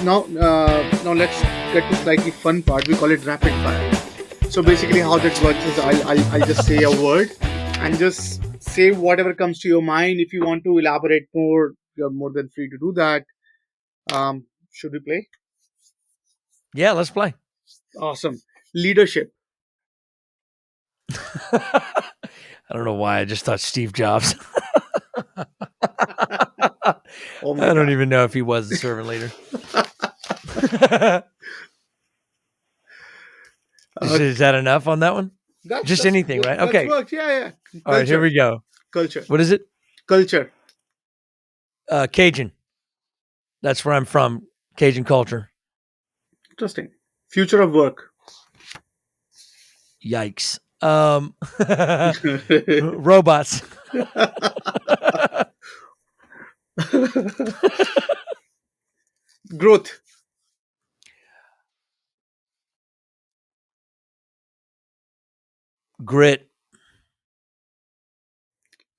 Now let's get to slightly fun part. We call it rapid fire. So basically, how that works is I'll just say a word and just say whatever comes to your mind. If you want to elaborate more, you're more than free to do that. Should we play? Yeah, let's play. Awesome. Leadership. I don't know why. I just thought Steve Jobs. Oh my I don't god. even know if he was a servant leader. Is that enough on that one? Just anything, right? That's Okay. works. Yeah. All right, here we go. Culture. What is it? Culture. Cajun. That's where I'm from. Cajun culture. Interesting. Future of work. Yikes. Robots. Growth. Grit.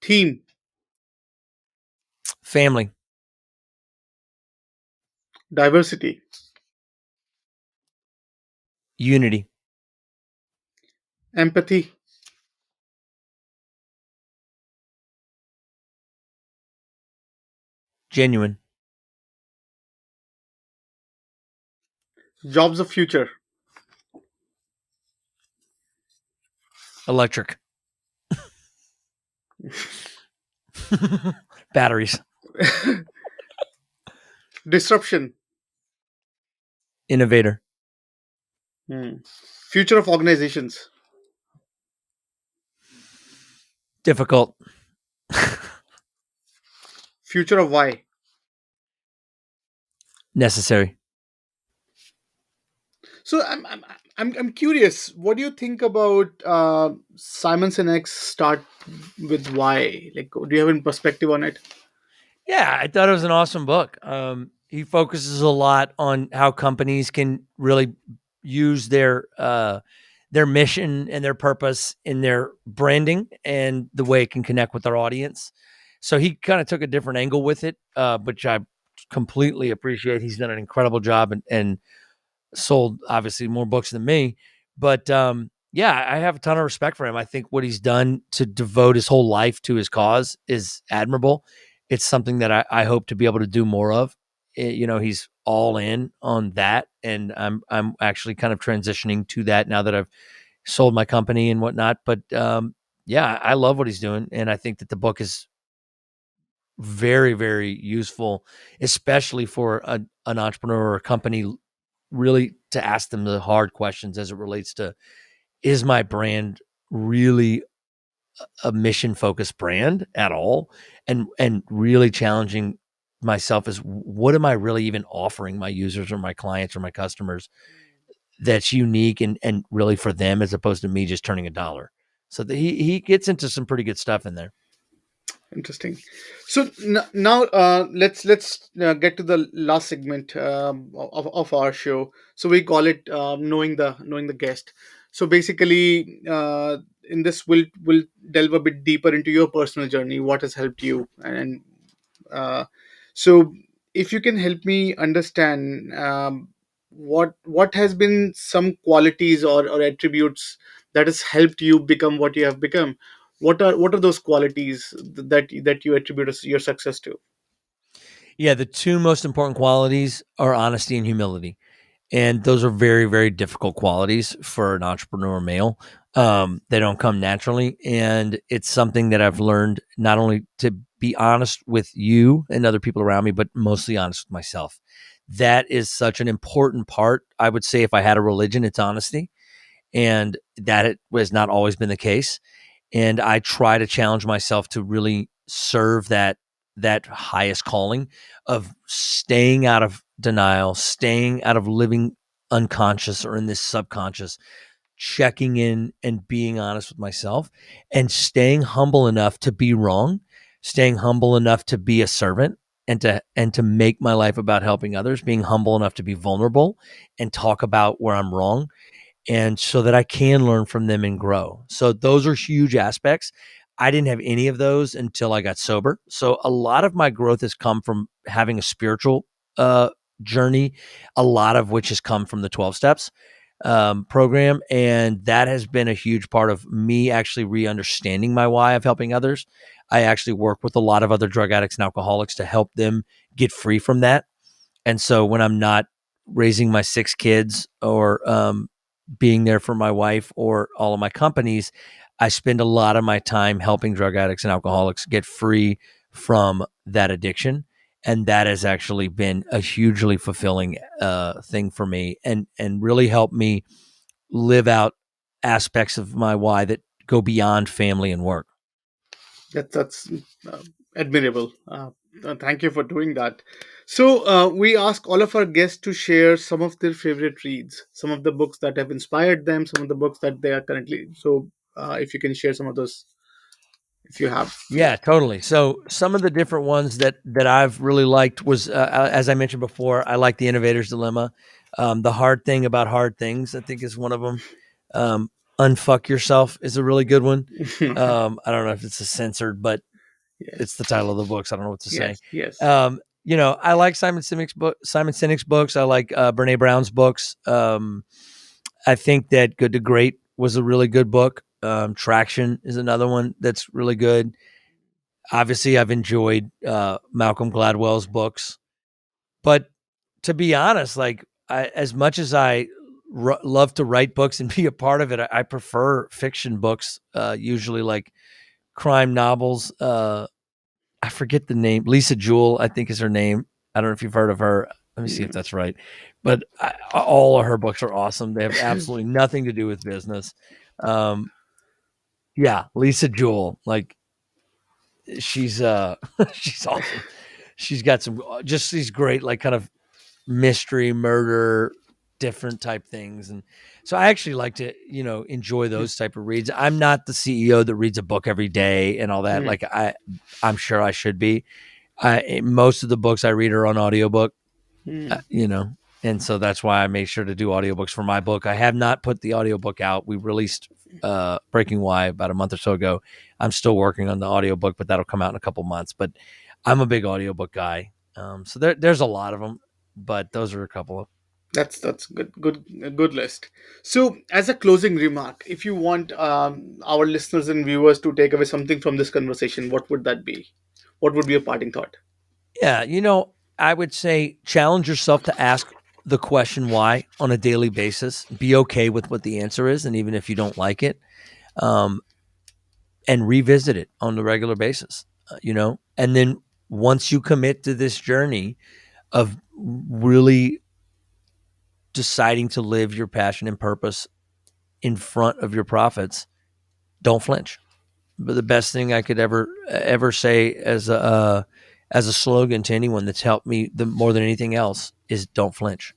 Theme. Family. Diversity. Unity. Empathy. Genuine. Jobs of future. Electric. Batteries. Disruption. Innovator. Future of organizations. Difficult. Future of why. Necessary. So I'm curious. What do you think about Simon Sinek's start with why? Like, do you have any perspective on it? Yeah, I thought it was an awesome book. He focuses a lot on how companies can really use their mission and their purpose in their branding and the way it can connect with their audience. So he kind of took a different angle with it, which I completely appreciate. He's done an incredible job and sold obviously more books than me. But yeah, I have a ton of respect for him. I think what he's done to devote his whole life to his cause is admirable. It's something that I hope to be able to do more of. He's all in on that, and I'm actually kind of transitioning to that now that I've sold my company and whatnot. But yeah, I love what he's doing, and I think that the book is very, very useful, especially for an entrepreneur or a company, really to ask them the hard questions as it relates to, is my brand really a mission focused brand at all, and really challenging myself is, what am I really even offering my users or my clients or my customers that's unique and really for them, as opposed to me just turning a dollar. So he gets into some pretty good stuff in there. Interesting. So now let's get to the last segment of our show. So we call it knowing the guest. So basically, in this we'll delve a bit deeper into your personal journey, what has helped you, and uh, so if you can help me understand what has been some qualities or attributes that has helped you become what you have become. What are those qualities that you attribute your success to? Yeah, the two most important qualities are honesty and humility. And those are very, very difficult qualities for an entrepreneur male. They don't come naturally. And it's something that I've learned not only to be honest with you and other people around me, but mostly honest with myself. That is such an important part. I would say if I had a religion, it's honesty. And that it has not always been the case. And I try to challenge myself to really serve that highest calling of staying out of denial, staying out of living unconscious or in this subconscious, checking in and being honest with myself, and staying humble enough to be wrong, staying humble enough to be a servant, and to make my life about helping others, being humble enough to be vulnerable and talk about where I'm wrong, and so that I can learn from them and grow. So those are huge aspects. I didn't have any of those until I got sober. So a lot of my growth has come from having a spiritual journey, a lot of which has come from the 12 steps program. And that has been a huge part of me actually re-understanding my why of helping others. I actually work with a lot of other drug addicts and alcoholics to help them get free from that. And so when I'm not raising my 6 kids or being there for my wife or all of my companies, I spend a lot of my time helping drug addicts and alcoholics get free from that addiction. And that has actually been a hugely fulfilling thing for me, and really helped me live out aspects of my why that go beyond family and work. That's uh, admirable. Thank you for doing that. So we ask all of our guests to share some of their favorite reads, some of the books that have inspired them, some of the books that they are currently. So if you can share some of those, if you have few. Yeah, totally. So some of the different ones that I've really liked was, as I mentioned before, I like The Innovator's Dilemma. The Hard Thing About Hard Things, I think, is one of them. Unfuck Yourself is a really good one. I don't know if it's a censored, but it's Yes, the title of the books. I don't know what to say. yes, yes. I like Simon Sinek's books. I like Brene Brown's books. I think that Good to Great was a really good book. Traction is another one that's really good. Obviously, I've enjoyed Malcolm Gladwell's books, but to be honest, like as much as I love to write books and be a part of it, I prefer fiction books. Usually, like crime novels. I forget the name. Lisa Jewell, I think, is her name. I don't know if you've heard of her. Let me see if Mm. that's right. But all of her books are awesome. They have absolutely nothing to do with business. Um, yeah, Lisa Jewell, like she's she's awesome. She's got some just these great like kind of mystery murder different type things, and so I actually like to enjoy those type of reads. I'm not the CEO that reads a book every day and all that. Mm, Like I'm sure I should be. Most of the books I read are on audiobook, mm. you know, and so that's why I made sure to do audiobooks for my book. I have not put the audiobook out. We released Breaking Why about a month or so ago. I'm still working on the audiobook, but that'll come out in a couple months. But I'm a big audiobook guy. So there's a lot of them, but those are a couple of. That's good, a good list. So, as a closing remark, if you want our listeners and viewers to take away something from this conversation, what would that be? What would be a parting thought? Yeah, I would say challenge yourself to ask the question why on a daily basis. Be okay with what the answer is, and even if you don't like it, um, and revisit it on a regular basis. And then once you commit to this journey of really deciding to live your passion and purpose in front of your profits, don't flinch. But the best thing I could ever say as a slogan to anyone that's helped me more than anything else is don't flinch.